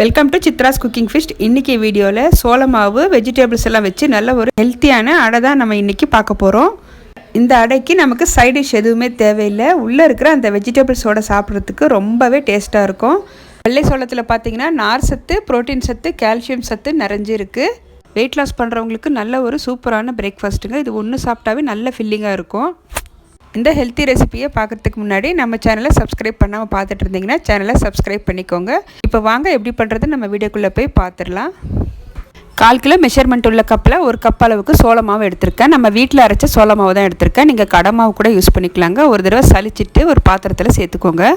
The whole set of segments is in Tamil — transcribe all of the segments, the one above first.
Welcome to Chitra's cooking feast. இன்றைக்கி வீடியோவில் சோள மாவு வெஜிடபிள்ஸ் எல்லாம் வச்சு நல்ல ஒரு ஹெல்த்தியான அடை தான் நம்ம இன்றைக்கி பார்க்க போகிறோம். இந்த அடைக்கு நமக்கு சைட் டிஷ் எதுவுமே தேவையில்லை. உள்ளே இருக்கிற அந்த வெஜிடபிள்ஸோடு சாப்பிட்றதுக்கு ரொம்பவே டேஸ்ட்டாக இருக்கும். வெள்ளை சோளத்தில் பார்த்திங்கன்னா நார் சத்து, புரோட்டீன் சத்து, கால்சியம் சத்து நிறைஞ்சிருக்கு. வெயிட் லாஸ் பண்ணுறவங்களுக்கு நல்ல ஒரு சூப்பரான பிரேக்ஃபாஸ்ட்டுங்க. இது ஒன்று சாப்பிட்டாவே நல்ல ஃபில்லிங்காக இருக்கும். இந்த ஹெல்த்தி ரெசிபியை பார்க்குறதுக்கு முன்னாடி நம்ம சேனலை சப்ஸ்கிரைப் பண்ணாமல் பார்த்துட்டு இருந்தீங்கன்னா சேனலை சப்ஸ்கிரைப் பண்ணிக்கோங்க. இப்போ வாங்க எப்படி பண்ணுறது நம்ம வீடியோக்குள்ளே போய் பார்த்துடலாம். 1/4 கிலோ மெஷர்மெண்ட் உள்ள கப்பில் 1 கப் அளவுக்கு சோள மாவு எடுத்திருக்கேன். நம்ம வீட்டில் அரைச்ச சோள மாவு தான் எடுத்திருக்கேன். நீங்கள் கடை மாவு கூட யூஸ் பண்ணிக்கலாங்க. ஒரு தடவை சலிச்சிட்டு ஒரு பாத்திரத்தில் சேர்த்துக்கோங்க.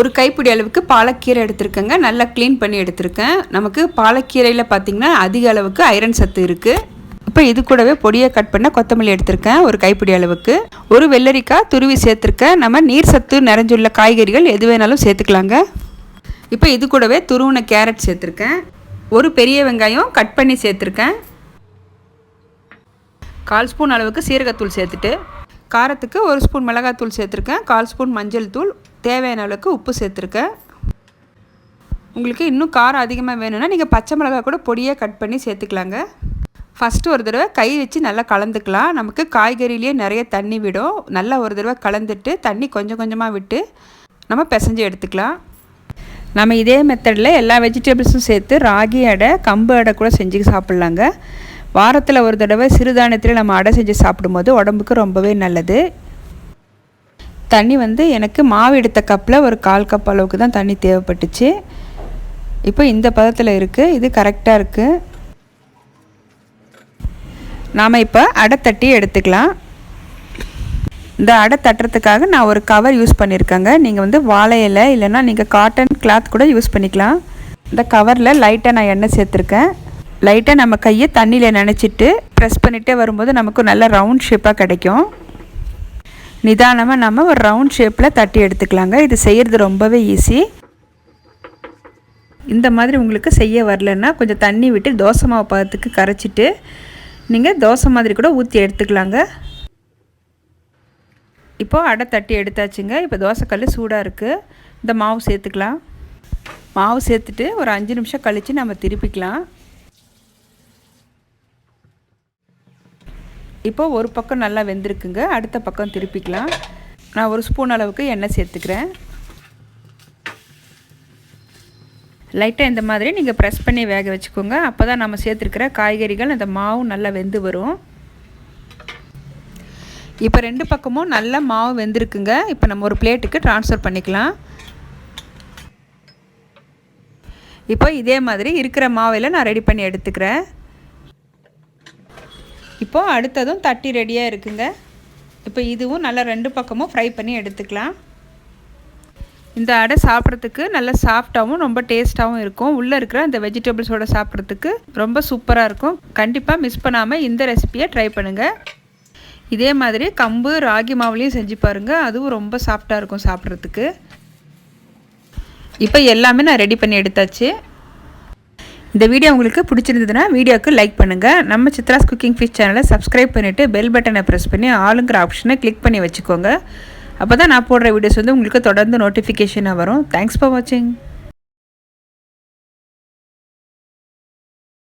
ஒரு கைப்பிடி அளவுக்கு பாலக்கீரை எடுத்திருக்கேங்க. நல்லா க்ளீன் பண்ணி எடுத்திருக்கேன். நமக்கு பாலக்கீரையில் பார்த்திங்கன்னா அதிக அளவுக்கு ஐரன் சத்து இருக்குது. இப்போ இது கூடவே பொடியை கட் பண்ண கொத்தமல்லி எடுத்திருக்கேன். ஒரு கைப்பிடி அளவுக்கு. ஒரு வெள்ளரிக்காய் துருவி சேர்த்துருக்கேன். நம்ம நீர் சத்து நிறைஞ்சுள்ள காய்கறிகள் எது வேணாலும் சேர்த்துக்கலாங்க. இப்போ இது கூடவே துருவின கேரட் சேர்த்துருக்கேன். ஒரு பெரிய வெங்காயம் கட் பண்ணி சேர்த்துருக்கேன். 1/4 ஸ்பூன் அளவுக்கு சீரகத்தூள் சேர்த்துட்டு, காரத்துக்கு 1 ஸ்பூன் மிளகாத்தூள் சேர்த்துருக்கேன். 1/4 ஸ்பூன் மஞ்சள் தூள், தேவையான அளவுக்கு உப்பு சேர்த்துருக்கேன். உங்களுக்கு இன்னும் காரம் அதிகமாக வேணும்னா நீங்கள் பச்சை மிளகாய் கூட பொடியாக கட் பண்ணி சேர்த்துக்கலாங்க. ஃபஸ்ட்டு ஒரு தடவை கை வச்சு நல்லா கலந்துக்கலாம். நமக்கு காய்கறிலேயே நிறைய தண்ணி விடும். நல்லா ஒரு தடவை கலந்துட்டு தண்ணி கொஞ்சம் கொஞ்சமாக விட்டு நம்ம பிசைஞ்சு எடுத்துக்கலாம். நம்ம இதே மெத்தடில் எல்லா வெஜிடபிள்ஸும் சேர்த்து ராகி அடை, கம்பு அடை கூட செஞ்சு சாப்பிட்லாங்க. வாரத்தில் ஒரு தடவை சிறுதானியத்தில் நம்ம அடை செஞ்சு சாப்பிடும்போது உடம்புக்கு ரொம்பவே நல்லது. தண்ணி எனக்கு மாவு எடுத்த கப்பில் ஒரு 1/4 கப் அளவுக்கு தான் தண்ணி தேவைப்பட்டுச்சு. இப்போ இந்த பதத்தில் இருக்குது. இது கரெக்டாக இருக்குது. நாம் இப்போ அடை தட்டி எடுத்துக்கலாம். இந்த அடை தட்டுறதுக்காக நான் ஒரு கவர் யூஸ் பண்ணியிருக்கேங்க. நீங்கள் வாழை இலை இல்லைன்னா நீங்கள் காட்டன் கிளாத் கூட யூஸ் பண்ணிக்கலாம். இந்த கவரில் லைட்டாக நான் எண்ணெய் சேர்த்துருக்கேன். லைட்டாக நம்ம கையை தண்ணியில் நனைச்சிட்டு ப்ரெஸ் பண்ணிகிட்டே வரும்போது நமக்கு நல்ல ரவுண்ட் ஷேப்பாக கிடைக்கும். நிதானமாக நம்ம ஒரு ரவுண்ட் ஷேப்பில் தட்டி எடுத்துக்கலாங்க. இது செய்கிறது ரொம்பவே ஈஸி. இந்த மாதிரி உங்களுக்கு செய்ய வரலன்னா கொஞ்சம் தண்ணி விட்டு தோசை மாவு பதத்துக்கு கரைச்சிட்டு நீங்கள் தோசை மாதிரி கூட ஊற்றி எடுத்துக்கலாங்க. இப்போது அடை தட்டி எடுத்தாச்சுங்க. இப்போ தோசைக்கல் சூடாக இருக்குது. இந்த மாவு சேர்த்துக்கலாம். மாவு சேர்த்துட்டு ஒரு 5 நிமிஷம் கழித்து நம்ம திருப்பிக்கலாம். இப்போது ஒரு பக்கம் நல்லா வெந்திருக்குங்க. அடுத்த பக்கம் திருப்பிக்கலாம். நான் 1 ஸ்பூன் அளவுக்கு எண்ணெய் சேர்த்துக்கிறேன். லைட்டாக இந்த மாதிரி நீங்கள் ப்ரெஸ் பண்ணி வேக வச்சுக்கோங்க. அப்போ தான் நம்ம சேர்த்துருக்கிற காய்கறிகள் அந்த மாவு நல்லா வெந்து வரும். இப்போ 2 பக்கமும் நல்லா மாவு வெந்திருக்குங்க. இப்போ நம்ம ஒரு பிளேட்டுக்கு ட்ரான்ஸ்ஃபர் பண்ணிக்கலாம். இப்போ இதே மாதிரி இருக்கிற மாவையில் நான் ரெடி பண்ணி எடுத்துக்கிறேன். இப்போது அடுத்ததும் தட்டி ரெடியாக இருக்குங்க. இப்போ இதுவும் நல்லா 2 பக்கமும் ஃப்ரை பண்ணி எடுத்துக்கலாம். இந்த அடை சாப்பிட்றதுக்கு நல்ல சாஃப்டாகவும் ரொம்ப டேஸ்ட்டாகவும் இருக்கும். உள்ளே இருக்கிற அந்த வெஜிடபிள்ஸோடு சாப்பிட்றதுக்கு ரொம்ப சூப்பராக இருக்கும். கண்டிப்பாக மிஸ் பண்ணாமல் இந்த ரெசிபியை ட்ரை பண்ணுங்கள். இதே மாதிரி கம்பு, ராகி மாவுலேயும் செஞ்சு பாருங்கள். அதுவும் ரொம்ப சாஃப்டாக இருக்கும் சாப்பிட்றதுக்கு. இப்போ எல்லாமே நான் ரெடி பண்ணி எடுத்தாச்சு. இந்த வீடியோ உங்களுக்கு பிடிச்சிருந்ததுன்னா வீடியோவுக்கு லைக் பண்ணுங்கள். நம்ம சித்ராஸ் குக்கிங் ஃபீஸ்ட் சேனலை சப்ஸ்கிரைப் பண்ணிவிட்டு பெல் பட்டனை ப்ரெஸ் பண்ணி ஆளுங்கிற ஆப்ஷனை கிளிக் பண்ணி வச்சுக்கோங்க. அப்போ தான் நான் போடுற வீடியோஸ் உங்களுக்கு தொடர்ந்து நோட்டிஃபிகேஷனாக வரும். தேங்க்ஸ் ஃபார் வாட்சிங்.